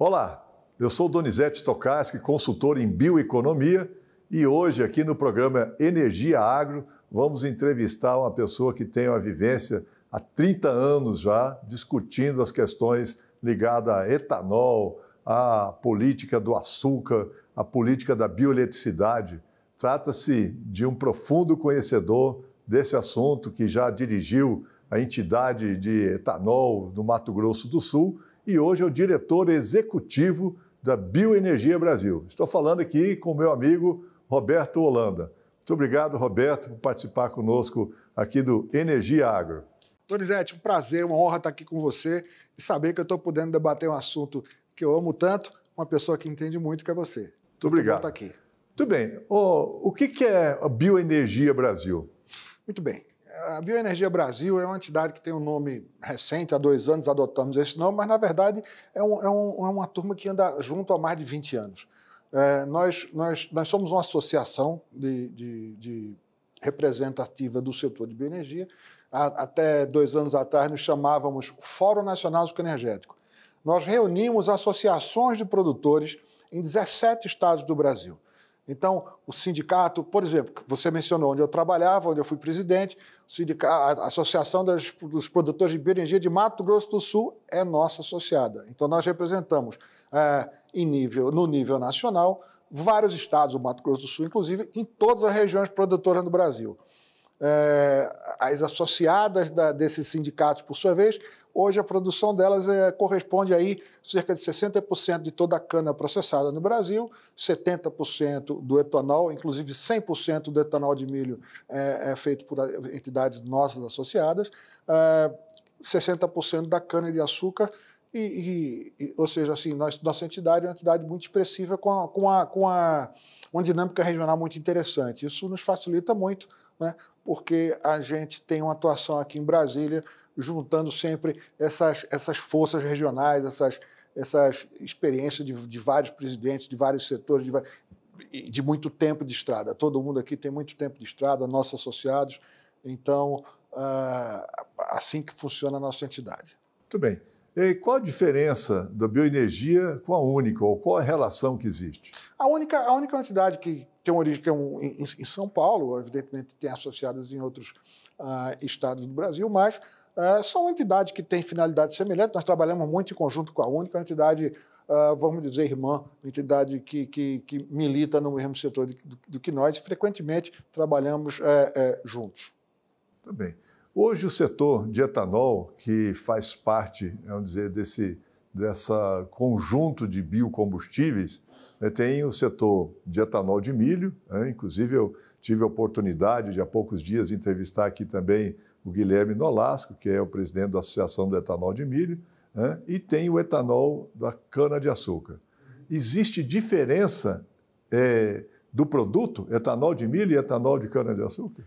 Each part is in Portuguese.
Olá, eu sou Donizete Tokarski, consultor em bioeconomia, e hoje aqui no programa Energia Agro vamos entrevistar uma pessoa que tem uma vivência há 30 anos já discutindo as questões ligadas a etanol, a política do açúcar, a política da bioeletricidade. Trata-se de um profundo conhecedor desse assunto que já dirigiu a entidade de etanol do Mato Grosso do Sul e hoje é o diretor executivo da Bioenergia Brasil. Estou falando aqui com o meu amigo Roberto Holanda. Muito obrigado, Roberto, por participar conosco aqui do Energia Agro. Donizete, um prazer, uma honra estar aqui com você e saber que eu estou podendo debater um assunto que eu amo tanto, com uma pessoa que entende muito, que é você. Muito obrigado. Bom estar aqui. Muito bem. O que é a Bioenergia Brasil? Muito bem. A Bioenergia Brasil é uma entidade que tem um nome recente, há 2 anos adotamos esse nome, mas na verdade é uma turma que anda junto há mais de 20 anos. Nós somos uma associação representativa do setor de bioenergia. Até 2 anos atrás nos chamávamos Fórum Nacional Energético. Nós reunimos associações de produtores em 17 estados do Brasil. Então, o sindicato, por exemplo, você mencionou onde eu trabalhava, onde eu fui presidente, a Associação dos Produtores de Bioenergia de Mato Grosso do Sul é nossa associada. Então, nós representamos, no nível nacional, vários estados do Mato Grosso do Sul, inclusive em todas as regiões produtoras do Brasil. As associadas desses sindicatos, por sua vez, hoje a produção delas corresponde aí cerca de 60% de toda a cana processada no Brasil, 70% do etanol, inclusive 100% do etanol de milho é feito por entidades nossas associadas, 60% da cana de açúcar, ou seja, assim, nossa entidade é uma entidade muito expressiva com uma dinâmica regional muito interessante. Isso nos facilita muito, né, porque a gente tem uma atuação aqui em Brasília juntando sempre essas forças regionais, essas experiências de vários presidentes, de vários setores, de muito tempo de estrada. Todo mundo aqui tem muito tempo de estrada, nossos associados. Então, assim que funciona a nossa entidade. Muito bem. E qual a diferença da bioenergia com a Única, ou qual a relação que existe? A Única entidade que tem uma origem em São Paulo, evidentemente tem associadas em outros estados do Brasil, mas são entidades que têm finalidade semelhante. Nós trabalhamos muito em conjunto com a Única, uma entidade, vamos dizer, irmã, uma entidade que milita no mesmo setor do que nós, e frequentemente trabalhamos juntos. Muito bem. Hoje o setor de etanol, que faz parte, vamos dizer, dessa conjunto de biocombustíveis, tem o setor de etanol de milho, inclusive eu tive a oportunidade de há poucos dias entrevistar aqui também o Guilherme Nolasco, que é o presidente da Associação do Etanol de Milho, e tem o etanol da cana-de-açúcar. Existe diferença do produto, etanol de milho e etanol de cana-de-açúcar?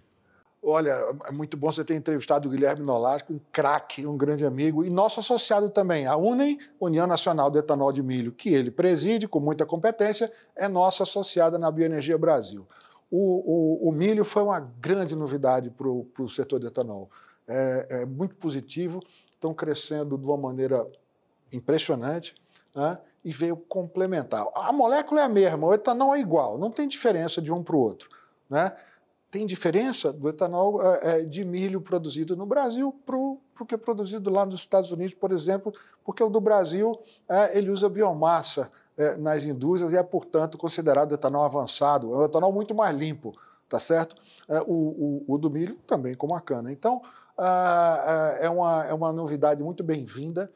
Olha, é muito bom você ter entrevistado o Guilherme Nolasco, um craque, um grande amigo, e nosso associado também, a UNEM, União Nacional do Etanol de Milho, que ele preside com muita competência, é nossa associada na Bioenergia Brasil. O milho foi uma grande novidade para o setor de etanol. É muito positivo, estão crescendo de uma maneira impressionante, né, e veio complementar. A molécula é a mesma, o etanol é igual, não tem diferença de um para o outro, né? Tem diferença do etanol de milho produzido no Brasil para o que é produzido lá nos Estados Unidos, por exemplo, porque o do Brasil ele usa biomassa nas indústrias e é, portanto, considerado etanol avançado. É um etanol muito mais limpo, tá certo? O do milho também, como a cana. Então, é uma novidade muito bem-vinda.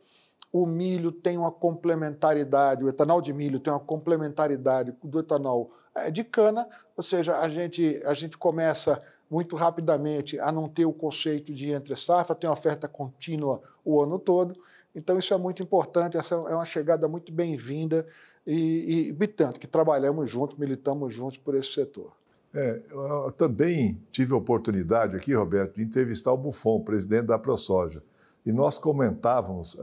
O milho tem uma complementaridade, o etanol de milho tem uma complementaridade do etanol de cana, ou seja, a gente começa muito rapidamente a não ter o conceito de entre-safra, tem oferta contínua o ano todo, então isso é muito importante, essa é uma chegada muito bem-vinda e tanto que trabalhamos juntos, militamos juntos por esse setor. Eu também tive a oportunidade aqui, Roberto, de entrevistar o Buffon, presidente da ProSoja, e nós comentávamos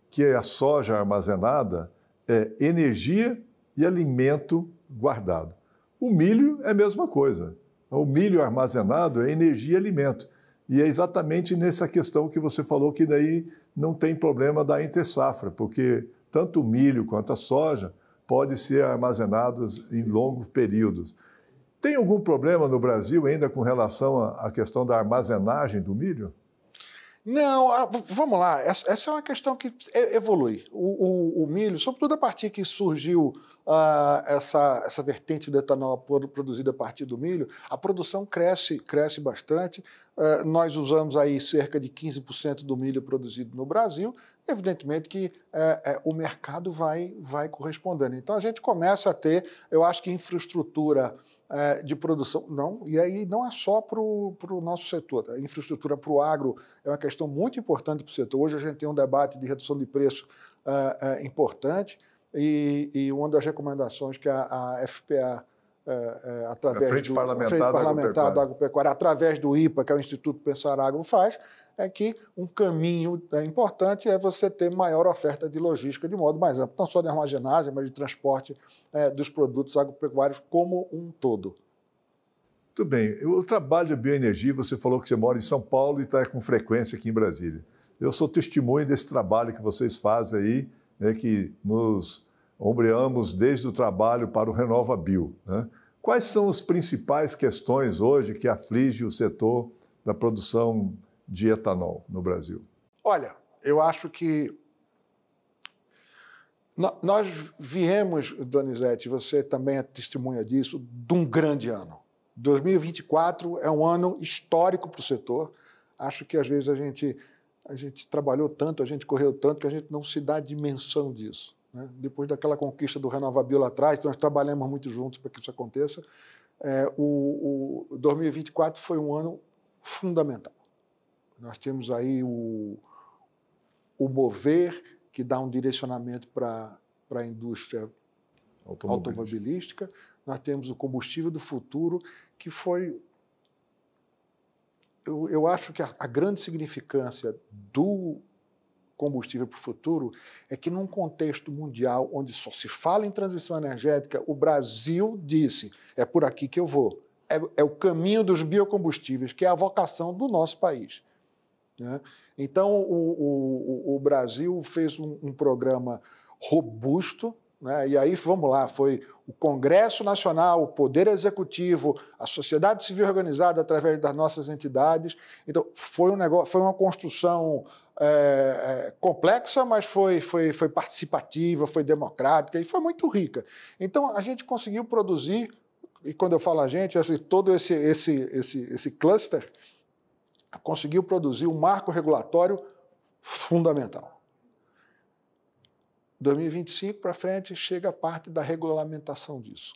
que a soja armazenada é energia e alimento guardado. O milho é a mesma coisa. O milho armazenado é energia e alimento. E é exatamente nessa questão que você falou que daí não tem problema da entre-safra, porque tanto o milho quanto a soja podem ser armazenados em longos períodos. Tem algum problema no Brasil ainda com relação à questão da armazenagem do milho? Não, vamos lá, essa é uma questão que evolui. O milho, sobretudo a partir que surgiu essa vertente do etanol produzida a partir do milho, a produção cresce bastante. Nós usamos aí cerca de 15% do milho produzido no Brasil. Evidentemente que o mercado vai correspondendo. Então a gente começa a ter, eu acho que infraestrutura de produção, não, e aí não é só para o nosso setor. A infraestrutura para o agro é uma questão muito importante para o setor. Hoje a gente tem um debate de redução de preço importante e uma das recomendações que a FPA, através Frente do Parlamentar da Agropecuária, através do IPA, que é o Instituto Pensar Agro, faz, é que um caminho importante é você ter maior oferta de logística de modo mais amplo, não só de armazenagem, mas de transporte dos produtos agropecuários como um todo. Muito bem. O trabalho de bioenergia, você falou que você mora em São Paulo e está com frequência aqui em Brasília. Eu sou testemunho desse trabalho que vocês fazem aí, né, que nos ombreamos desde o trabalho para o RenovaBio, né? Quais são as principais questões hoje que afligem o setor da produção de etanol no Brasil? Olha, eu acho que nós viemos, Donizete, você também é testemunha disso, de um grande ano. 2024 é um ano histórico para o setor. Acho que às vezes a gente trabalhou tanto, a gente correu tanto que a gente não se dá dimensão disso, né? Depois daquela conquista do RenovaBio lá atrás, nós trabalhamos muito juntos para que isso aconteça. O 2024 foi um ano fundamental. Nós temos aí o mover, que dá um direcionamento para a indústria automobilística. Nós temos o combustível do futuro, que foi... Eu acho que a grande significância do combustível para o futuro é que, num contexto mundial onde só se fala em transição energética, o Brasil disse, é por aqui que eu vou. É o caminho dos biocombustíveis, que é a vocação do nosso país, né? Então, o Brasil fez um programa robusto, né? E aí, vamos lá, foi o Congresso Nacional, o Poder Executivo, a sociedade civil organizada através das nossas entidades. Então, foi uma construção complexa, mas foi participativa, foi democrática e foi muito rica. Então, a gente conseguiu produzir, e quando eu falo a gente, assim, todo esse cluster conseguiu produzir um marco regulatório fundamental. 2025 para frente chega a parte da regulamentação disso.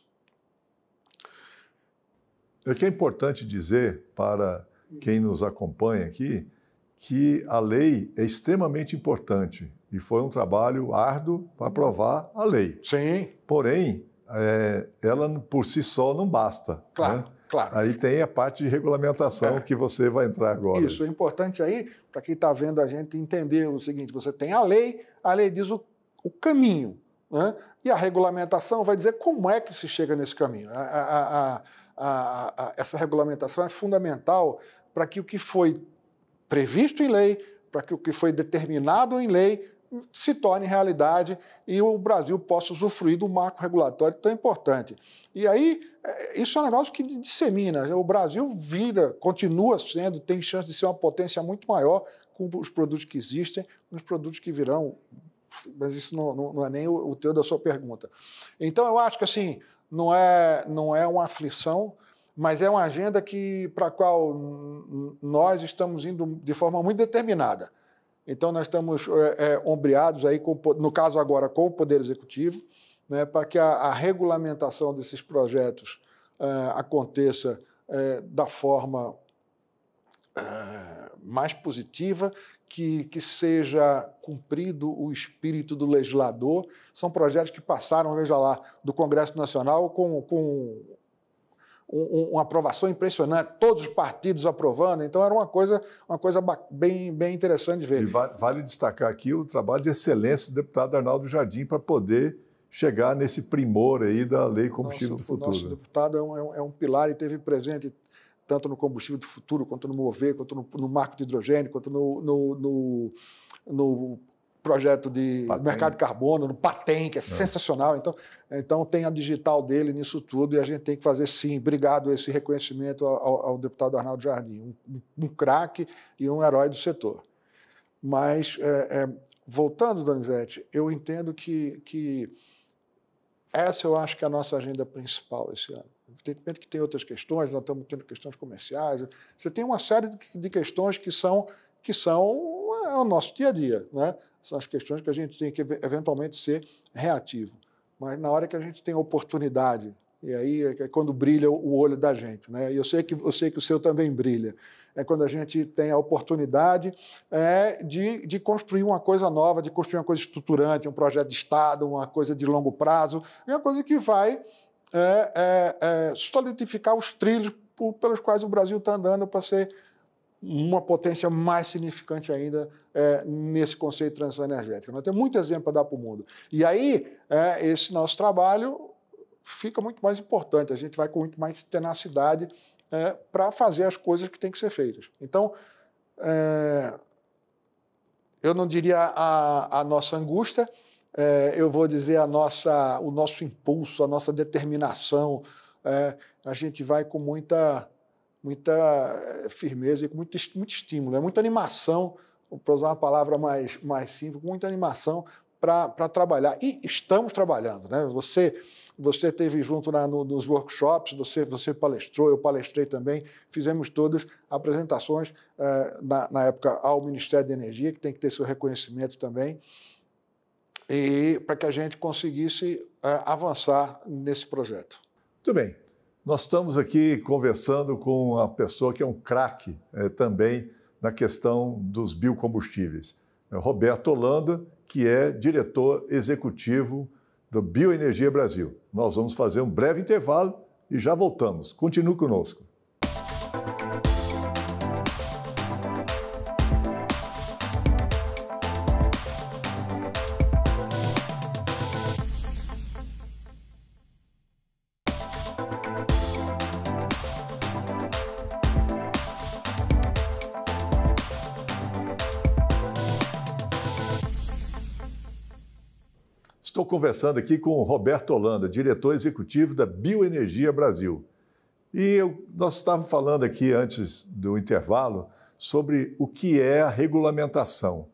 É que é importante dizer para quem nos acompanha aqui que a lei é extremamente importante e foi um trabalho árduo para aprovar a lei. Sim. Porém, ela por si só não basta. Claro. Né? Claro. Aí tem a parte de regulamentação que você vai entrar agora. Isso, é importante aí, para quem está vendo a gente entender o seguinte, você tem a lei diz o caminho, né? E a regulamentação vai dizer como é que se chega nesse caminho. Essa regulamentação é fundamental para que o que foi previsto em lei, para que o que foi determinado em lei se torne realidade e o Brasil possa usufruir do marco regulatório tão importante. E aí, isso é um negócio que dissemina. O Brasil continua sendo, tem chance de ser uma potência muito maior com os produtos que existem, com os produtos que virão, mas isso não é nem o teu da sua pergunta. Então, eu acho que assim, não é uma aflição, mas é uma agenda para a qual nós estamos indo de forma muito determinada. Então, nós estamos ombreados, aí, no caso agora, com o Poder Executivo, né, para que a regulamentação desses projetos aconteça da forma mais positiva, que seja cumprido o espírito do legislador. São projetos que passaram, veja lá, do Congresso Nacional com uma aprovação impressionante, todos os partidos aprovando, então era uma coisa bem interessante de ver. E vale destacar aqui o trabalho de excelência do deputado Arnaldo Jardim para poder chegar nesse primor aí da Lei Combustível do Futuro. O nosso deputado é um pilar e esteve presente tanto no Combustível do Futuro, quanto no MOVER, quanto no Marco de Hidrogênio, quanto no projeto de mercado de carbono, no Patem, que é sensacional. Então tem a digital dele nisso tudo e a gente tem que fazer, sim, obrigado esse reconhecimento ao deputado Arnaldo Jardim, um craque e um herói do setor. Mas, voltando, Donizete, eu entendo que essa eu acho que é a nossa agenda principal esse ano. Evidentemente que tem outras questões, nós estamos tendo questões comerciais, você tem uma série de questões que são o nosso dia a dia, né? São as questões que a gente tem que eventualmente ser reativo. Mas na hora que a gente tem oportunidade, e aí é quando brilha o olho da gente, né? E eu sei que o seu também brilha. É quando a gente tem a oportunidade de construir uma coisa nova, de construir uma coisa estruturante, um projeto de Estado, uma coisa de longo prazo, uma coisa que vai solidificar os trilhos pelos quais o Brasil está andando para ser uma potência mais significante ainda nesse conceito de transição energética. Nós temos muito exemplo para dar para o mundo. E aí, esse nosso trabalho fica muito mais importante, a gente vai com muito mais tenacidade para fazer as coisas que têm que ser feitas. Então, eu não diria a nossa angústia, eu vou dizer o nosso impulso, a nossa determinação. A gente vai com muita firmeza e com muito estímulo, muita animação, para usar uma palavra mais simples, com muita animação para trabalhar. E estamos trabalhando, né? Você esteve junto nos workshops, você palestrou, eu palestrei também, fizemos todas apresentações na época ao Ministério da Energia, que tem que ter seu reconhecimento também, e para que a gente conseguisse avançar nesse projeto. Muito bem. Nós estamos aqui conversando com uma pessoa que é um craque também na questão dos biocombustíveis. Roberto Holanda, que é diretor executivo do Bioenergia Brasil. Nós vamos fazer um breve intervalo e já voltamos. Continue conosco. Estou conversando aqui com o Roberto Holanda, diretor executivo da Bioenergia Brasil. E nós estávamos falando aqui antes do intervalo sobre o que é a regulamentação.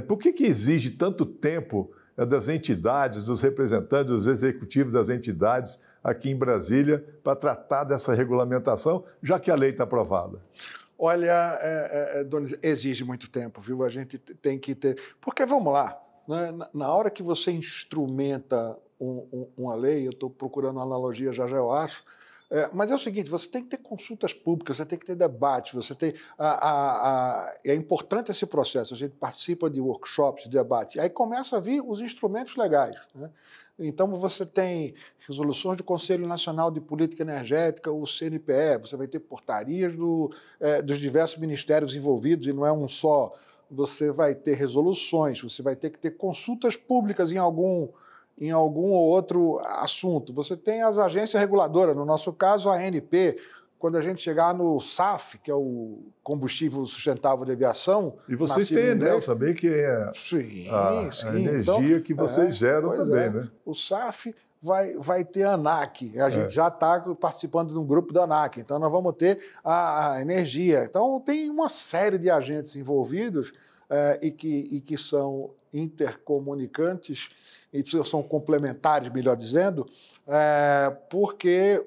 Por que exige tanto tempo das entidades, dos representantes, dos executivos das entidades aqui em Brasília para tratar dessa regulamentação, já que a lei está aprovada? Olha, Donizete, exige muito tempo, viu? A gente tem que ter... Porque, vamos lá, na hora que você instrumenta uma lei, eu estou procurando uma analogia, já eu acho, mas é o seguinte, você tem que ter consultas públicas, você tem que ter debate, você tem... É importante esse processo, a gente participa de workshops, de debate, aí começa a vir os instrumentos legais, né? Então, você tem resoluções do Conselho Nacional de Política Energética, o CNPE, você vai ter portarias dos diversos ministérios envolvidos, e não é um só... Você vai ter resoluções, você vai ter que ter consultas públicas em algum ou outro assunto. Você tem as agências reguladoras, no nosso caso, a ANP. Quando a gente chegar no SAF, que é o Combustível Sustentável de Aviação... E vocês têm a Enel também, que é a energia que vocês geram também, né? O SAF vai ter a ANAC, a gente já está participando de um grupo da ANAC, então nós vamos ter a energia. Então tem uma série de agentes envolvidos e que são intercomunicantes, e são complementares, melhor dizendo, porque...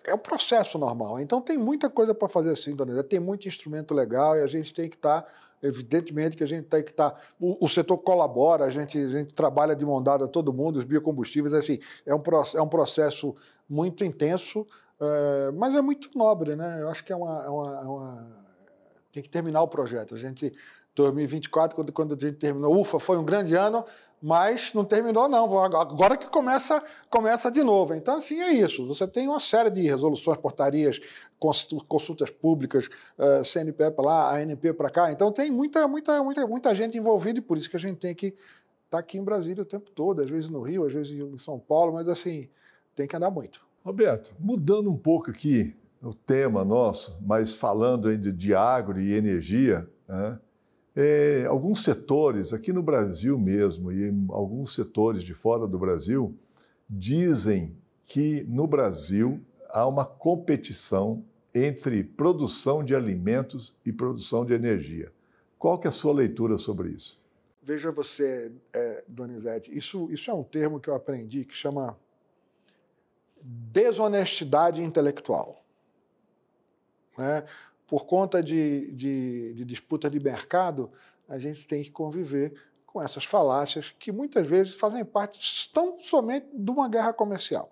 É o processo normal. Então, tem muita coisa para fazer assim, Donizete. Tem muito instrumento legal e a gente tem que estar... Evidentemente que a gente tem que estar... O setor colabora, a gente trabalha de mão dada todo mundo, os biocombustíveis, assim, é um processo muito intenso, mas é muito nobre, né? Eu acho que tem que terminar o projeto. A gente, 2024, quando a gente terminou, foi um grande ano, mas não terminou, não. Agora que começa de novo. Então, assim, é isso. Você tem uma série de resoluções, portarias, consultas públicas, CNPE para lá, ANP para cá. Então, tem muita gente envolvida e por isso que a gente tem que estar aqui em Brasília o tempo todo, às vezes no Rio, às vezes em São Paulo, mas, assim, tem que andar muito. Roberto, mudando um pouco aqui o tema nosso, mas falando ainda de agro e energia, né? Alguns setores, aqui no Brasil mesmo, e em alguns setores de fora do Brasil, dizem que no Brasil há uma competição entre produção de alimentos e produção de energia. Qual que é a sua leitura sobre isso? Veja você, Donizete, isso é um termo que eu aprendi que chama desonestidade intelectual. Né? Por conta de disputa de mercado, a gente tem que conviver com essas falácias que muitas vezes fazem parte tão somente de uma guerra comercial.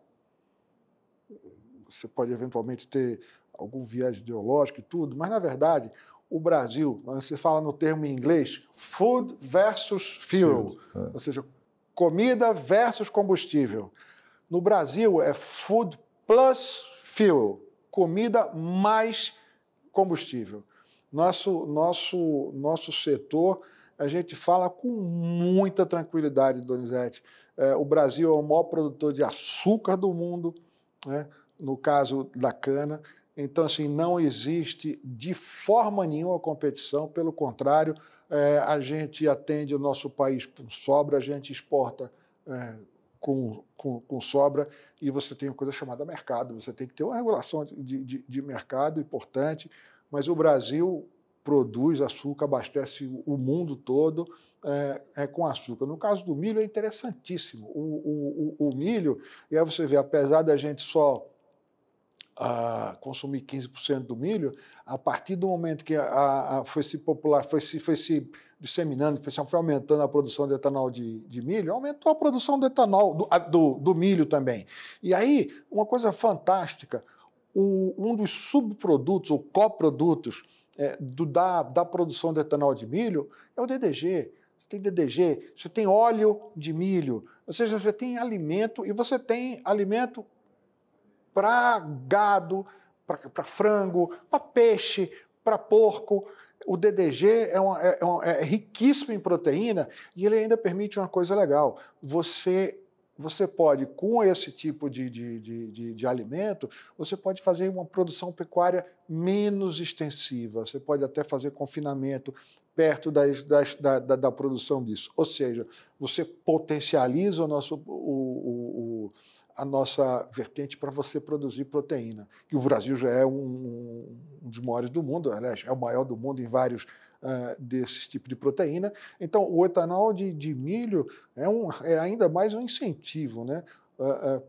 Você pode eventualmente ter algum viés ideológico e tudo, mas na verdade o Brasil, você fala no termo em inglês, food versus fuel, ou seja, comida versus combustível. No Brasil é food plus fuel, comida mais combustível. Nosso setor, a gente fala com muita tranquilidade, Donizete. O Brasil é o maior produtor de açúcar do mundo, né, no caso da cana. Então, assim, não existe de forma nenhuma competição, pelo contrário, a gente atende o nosso país com sobra, a gente exporta com sobra, e você tem uma coisa chamada mercado, você tem que ter uma regulação de mercado importante, mas o Brasil produz açúcar, abastece o mundo todo com açúcar. No caso do milho é interessantíssimo. O milho, e aí você vê, apesar da gente só consumir 15% do milho, a partir do momento que foi se disseminando, foi aumentando a produção de etanol de milho, aumentou a produção de etanol do milho também. E aí, uma coisa fantástica, um dos subprodutos ou coprodutos da produção de etanol de milho é o DDG. Você tem DDG, você tem óleo de milho, ou seja, você tem alimento, e você tem alimento para gado, para frango, para peixe, para porco. O DDG é riquíssimo em proteína e ele ainda permite uma coisa legal. Você pode, com esse tipo de alimento, você pode fazer uma produção pecuária menos extensiva. Você pode até fazer confinamento perto da produção disso. Ou seja, você potencializa a nossa vertente para você produzir proteína, que o Brasil já é um dos maiores do mundo, aliás, é o maior do mundo em vários desses tipos de proteína. Então, o etanol de milho é ainda mais um incentivo, né,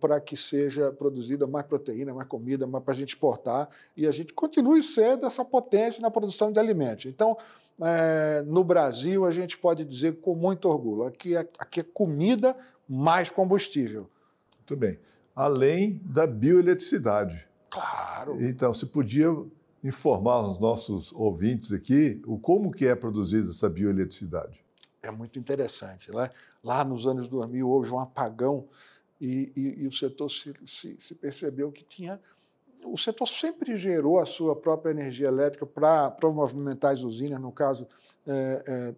para que seja produzida mais proteína, mais comida, mais para a gente exportar, e a gente continue sendo essa potência na produção de alimentos. Então, no Brasil, a gente pode dizer com muito orgulho, aqui é comida mais combustível. Muito bem. Além da bioeletricidade. Claro. Então, você podia informar os nossos ouvintes aqui como que é produzida essa bioeletricidade? É muito interessante, né? Lá nos anos 2000 houve um apagão e o setor se percebeu que o setor sempre gerou a sua própria energia elétrica para movimentar as usinas, no caso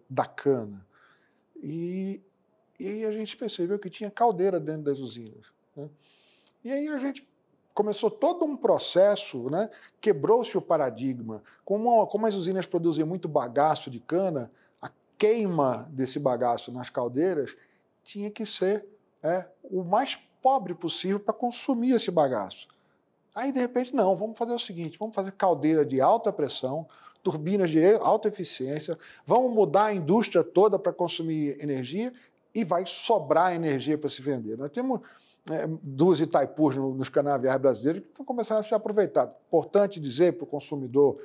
da cana. E aí a gente percebeu que tinha caldeira dentro das usinas. Né? E aí a gente começou todo um processo, né? Quebrou-se o paradigma. Como as usinas produzem muito bagaço de cana, a queima desse bagaço nas caldeiras tinha que ser o mais pobre possível para consumir esse bagaço. Aí, de repente, não, vamos fazer o seguinte, vamos fazer caldeira de alta pressão, turbinas de alta eficiência, vamos mudar a indústria toda para consumir energia e vai sobrar energia para se vender. Nós temos duas Itaipus nos canaviais brasileiros que estão começando a ser aproveitados. Importante dizer para o consumidor,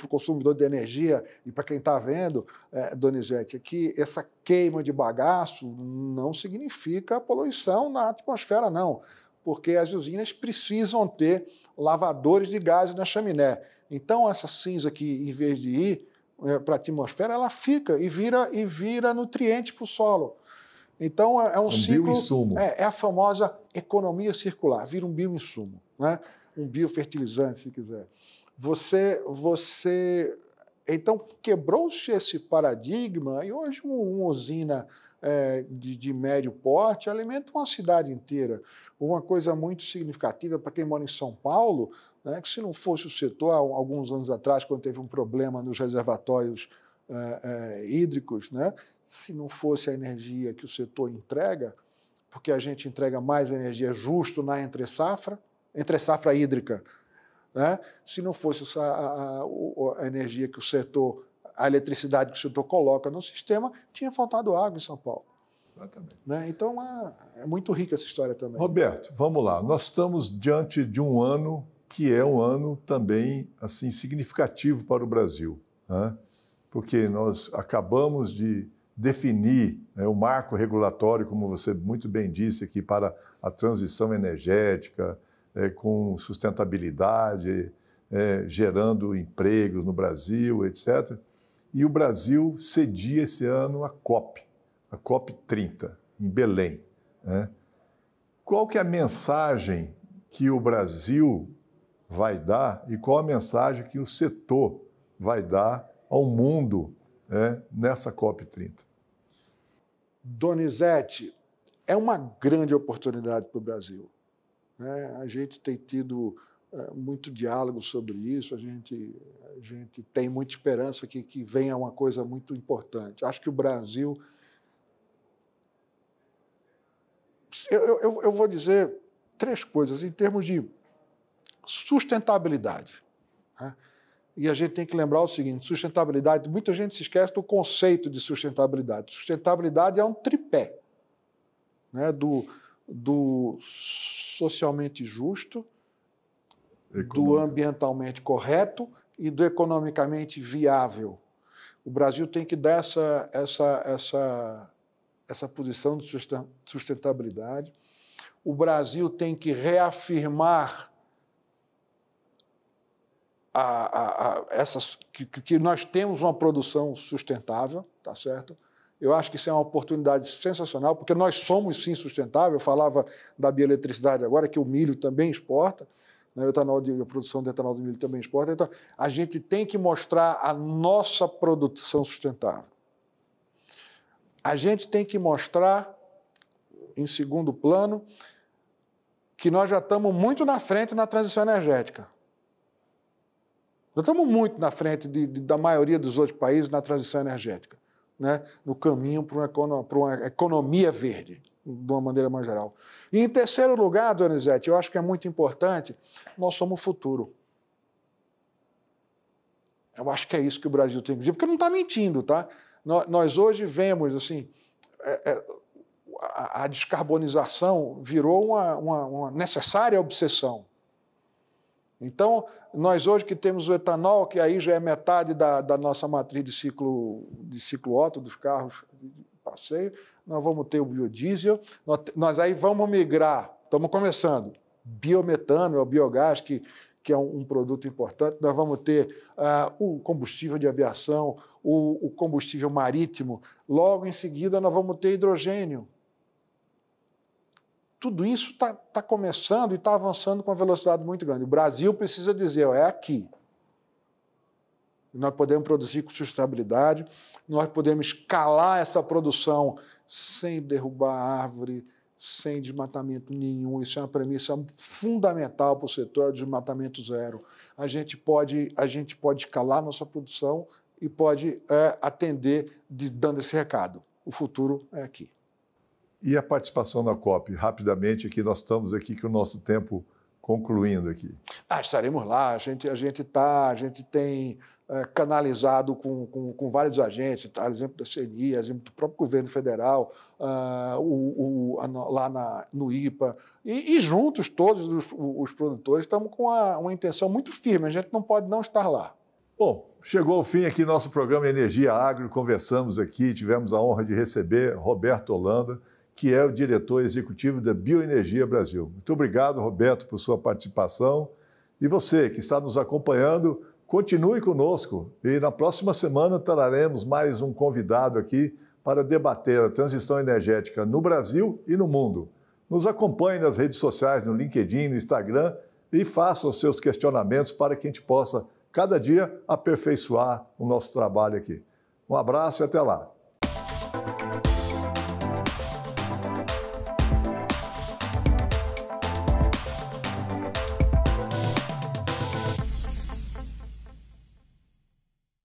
consumidor de energia e para quem está vendo, Donizete, que essa queima de bagaço não significa poluição na atmosfera, não, porque as usinas precisam ter lavadores de gases na chaminé. Então, essa cinza que, em vez de ir para a atmosfera, ela fica e vira nutriente para o solo. Então, é um ciclo, bioinsumo. É a famosa economia circular, vira um bioinsumo, né? Um biofertilizante, se quiser. Então, quebrou-se esse paradigma e hoje uma usina de médio porte alimenta uma cidade inteira. Uma coisa muito significativa para quem mora em São Paulo, né, que se não fosse o setor, há alguns anos atrás, quando teve um problema nos reservatórios hídricos, né? Se não fosse a energia que o setor entrega, porque a gente entrega mais energia justo na entre-safra hídrica, né? Se não fosse a energia que o setor, a eletricidade que o setor coloca no sistema, tinha faltado água em São Paulo. Exatamente. Né? Então, é muito rica essa história também. Roberto, vamos lá. Nós estamos diante de um ano que é um ano também assim significativo para o Brasil, né? Porque nós acabamos de definir, né, o marco regulatório, como você muito bem disse aqui, para a transição energética, com sustentabilidade, gerando empregos no Brasil, etc. E o Brasil cedia esse ano a COP30, em Belém, né? Qual que é a mensagem que o Brasil vai dar e qual a mensagem que o setor vai dar ao mundo, né, nessa COP30? Donizete, é uma grande oportunidade para o Brasil, né? A gente tem tido muito diálogo sobre isso, a gente tem muita esperança que venha uma coisa muito importante. Acho que o Brasil... Eu vou dizer 3 coisas em termos de sustentabilidade, né? E a gente tem que lembrar o seguinte, sustentabilidade, muita gente se esquece do conceito de sustentabilidade. Sustentabilidade é um tripé, né, do socialmente justo, do ambientalmente correto e do economicamente viável. O Brasil tem que dar essa posição de sustentabilidade. O Brasil tem que reafirmar que nós temos uma produção sustentável, tá certo? Eu acho que isso é uma oportunidade sensacional, porque nós somos, sim, sustentável. Eu falava da bioeletricidade agora, que o milho também exporta, né? A produção de etanol do milho também exporta. Então, a gente tem que mostrar a nossa produção sustentável. A gente tem que mostrar, em segundo plano, que nós já estamos muito na frente na transição energética. Nós estamos muito na frente da maioria dos outros países na transição energética, né? No caminho para uma economia verde, de uma maneira mais geral. E, em terceiro lugar, Donizete, eu acho que é muito importante, nós somos o futuro. Eu acho que é isso que o Brasil tem que dizer, porque não está mentindo, tá? Nós hoje vemos, assim, a descarbonização virou uma necessária obsessão. Então, nós hoje que temos o etanol, que aí já é metade da nossa matriz de ciclo Otto, dos carros de passeio, nós vamos ter o biodiesel, nós aí vamos migrar, estamos começando, biometano, é o biogás, que é um produto importante, nós vamos ter o combustível de aviação, o combustível marítimo, logo em seguida nós vamos ter hidrogênio. Tudo isso está começando e está avançando com uma velocidade muito grande. O Brasil precisa dizer, é aqui. Nós podemos produzir com sustentabilidade, nós podemos escalar essa produção sem derrubar árvore, sem desmatamento nenhum. Isso é uma premissa fundamental para o setor, é o desmatamento zero. A gente pode escalar nossa produção e pode atender dando esse recado. O futuro é aqui. E a participação na COP, rapidamente, aqui nós estamos aqui com o nosso tempo concluindo aqui. Estaremos lá, a gente tem canalizado com vários agentes, tá? Exemplo da CNI, exemplo do próprio governo federal, lá no IPA, e juntos todos os produtores estamos com uma intenção muito firme, a gente não pode não estar lá. Bom, chegou ao fim aqui nosso programa Energia Agro, conversamos aqui, tivemos a honra de receber Roberto Holanda, que é o diretor executivo da Bioenergia Brasil. Muito obrigado, Roberto, por sua participação. E você que está nos acompanhando, continue conosco. E na próxima semana traremos mais um convidado aqui para debater a transição energética no Brasil e no mundo. Nos acompanhe nas redes sociais, no LinkedIn, no Instagram e faça os seus questionamentos para que a gente possa, cada dia, aperfeiçoar o nosso trabalho aqui. Um abraço e até lá.